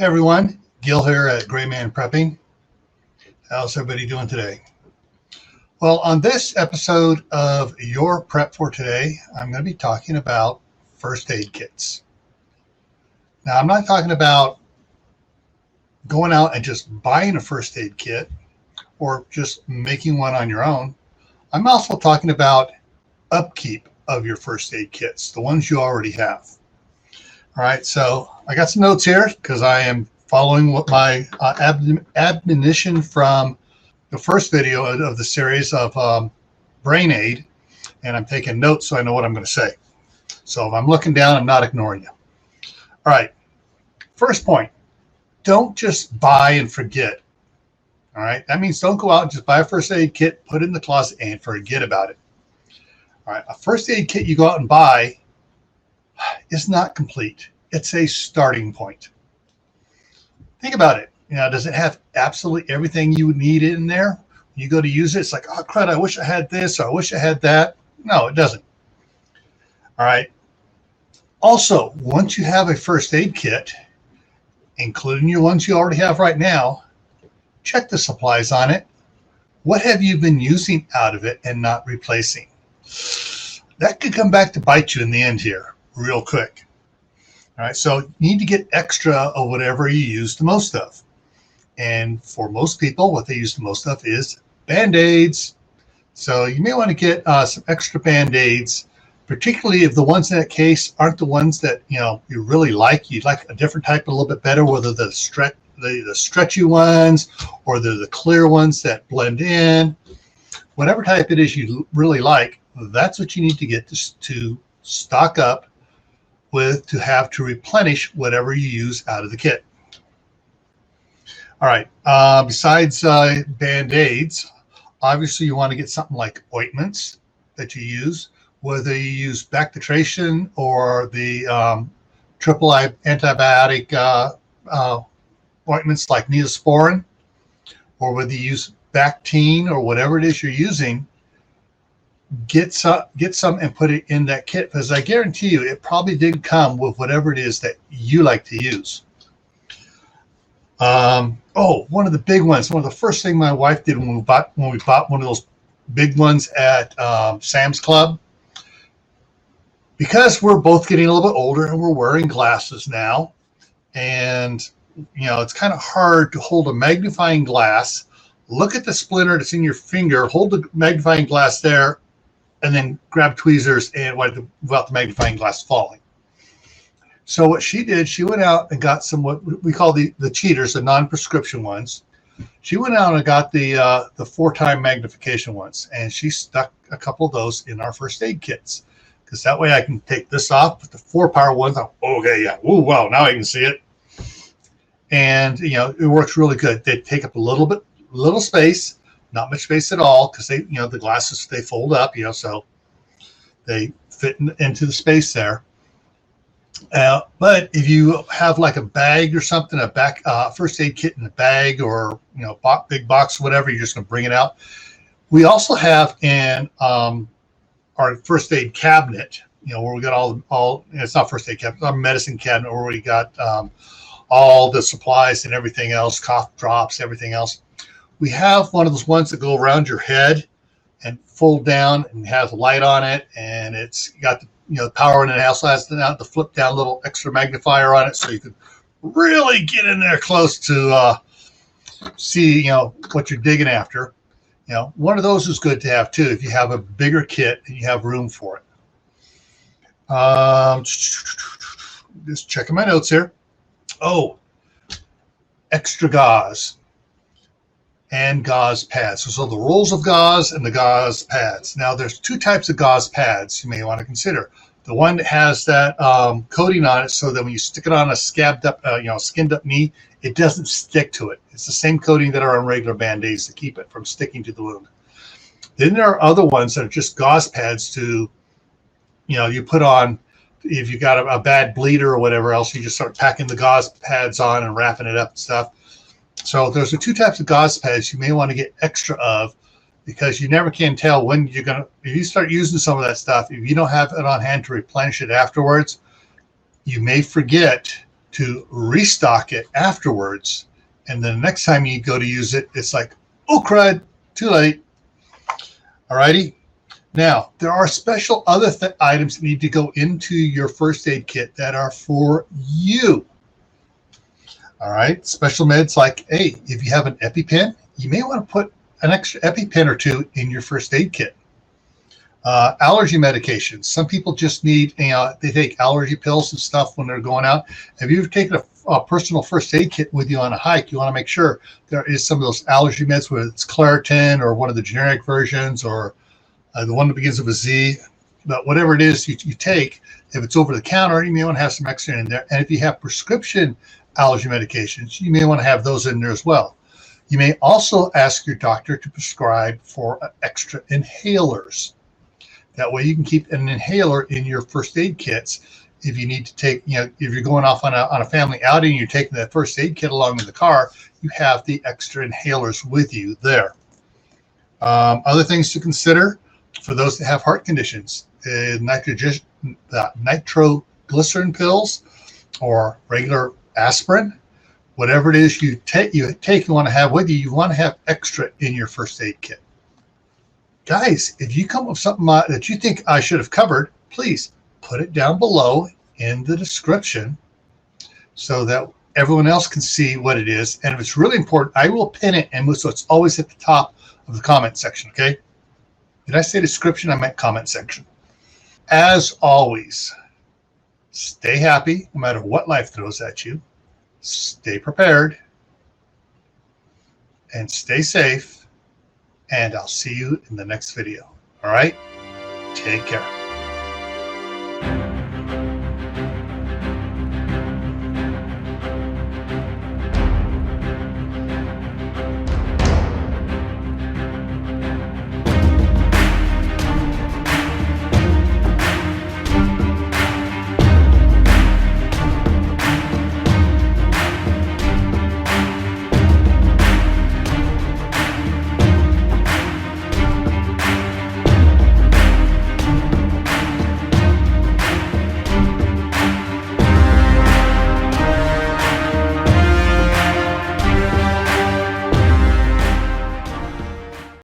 Hey everyone, Gil here at GrayManPrepping. How's everybody doing today? Well, on this episode of Your Prep for Today, I'm going to be talking about first aid kits. Now, I'm not talking about going out and just buying a first aid kit or just making one on your own. I'm also talking about upkeep of your first aid kits, the ones you already have. All right, so I got some notes here because I am following what my admonition from the first video of the series of Brain Aid, and I'm taking notes so I know what I'm going to say. So if I'm looking down, I'm not ignoring you. All right, first point, don't just buy and forget. All right, that means don't go out and just buy a first aid kit, put it in the closet, and forget about it. All right, a first aid kit you go out and buy is not complete. It's a starting point. Think about it. You know, does it have absolutely everything you would need in there? When you go to use it, it's like, oh, crud, I wish I had this, or I wish I had that. No, it doesn't. All right. Also, once you have a first aid kit, including your ones you already have right now, check the supplies on it. What have you been using out of it and not replacing? That could come back to bite you in the end here real quick. All right, so you need to get extra of whatever you use the most of. And for most people, what they use the most of is Band-Aids. So you may want to get some extra Band-Aids, particularly if the ones in that case aren't the ones that you really like. You'd like a different type a little bit better, whether the stretchy ones or the clear ones that blend in. Whatever type it is you really like, that's what you need to get to stock up with, to have to replenish whatever you use out of the kit. All right, besides Band-Aids, obviously you want to get something like ointments that you use, whether you use Bactitration or the triple antibiotic ointments like Neosporin, or whether you use Bactine or whatever it is you're using. Get some and put it in that kit, because I guarantee you it probably did come with whatever it is that you like to use. One of the big ones, one of the first thing my wife did when we bought one of those big ones at Sam's Club, because we're both getting a little bit older and we're wearing glasses now, and it's kind of hard to hold a magnifying glass, look at the splinter that's in your finger, hold the magnifying glass there, and then grab tweezers and without the magnifying glass falling. So what she did, she went out and got some what we call the cheaters, the non-prescription ones. She went out and got the 4-time magnification ones, and she stuck a couple of those in our first aid kits, because that way I can take this off, put the 4-power ones on. Okay, yeah. Oh, wow, now I can see it. And it works really good. They take up a little space. Not much space at all, because they, the glasses, they fold up, so they fit into the space there. But if you have like a bag or something, a first aid kit in a bag, or big box, whatever, you're just going to bring it out. We also have in our first aid cabinet, where we got all. It's not first aid cabinet, it's our medicine cabinet, where we got all the supplies and everything else, cough drops, everything else. We have one of those ones that go around your head and fold down and has a light on it, and it's got the power, and it also has the flip down little extra magnifier on it, so you can really get in there close to see what you're digging after. One of those is good to have too if you have a bigger kit and you have room for it. Just checking my notes here. Extra gauze and gauze pads. So the rolls of gauze and the gauze pads. Now there's 2 types of gauze pads you may want to consider. The one that has that coating on it, so that when you stick it on a skinned up knee, it doesn't stick to it. It's the same coating that are on regular Band-Aids to keep it from sticking to the wound. Then there are other ones that are just gauze pads to, you put on if you got a bad bleeder or whatever else. You just start packing the gauze pads on and wrapping it up and stuff. So there's the 2 types of gauze pads you may want to get extra of, because you never can tell when you're going to, if you start using some of that stuff, if you don't have it on hand to replenish it afterwards, you may forget to restock it afterwards. And then the next time you go to use it, it's like, oh crud, too late. Alrighty. Now, there are special other items that need to go into your first aid kit that are for you. All right. Special meds like, hey, if you have an EpiPen, you may want to put an extra EpiPen or two in your first aid kit. Allergy medications. Some people just need, they take allergy pills and stuff when they're going out. Have you ever taken a personal first aid kit with you on a hike? You want to make sure there is some of those allergy meds, whether it's Claritin or one of the generic versions or the one that begins with a Z. But whatever it is you take, if it's over the counter, you may want to have some extra in there. And if you have prescription allergy medications, you may want to have those in there as well. You may also ask your doctor to prescribe for extra inhalers. That way you can keep an inhaler in your first aid kits. If you need to take, if you're going off on a family outing, you're taking that first aid kit along in the car, you have the extra inhalers with you there. Other things to consider for those that have heart conditions, nitroglycerin pills or regular aspirin, whatever it is you want to have with you, you want to have extra in your first aid kit. Guys, if you come up with something that you think I should have covered, please put it down below in the description so that everyone else can see what it is. And if it's really important, I will pin it, and so it's always at the top of the comment section, okay? Did I say description? I meant comment section. As always, stay happy no matter what life throws at you. Stay prepared and stay safe. And I'll see you in the next video. All right? Take care.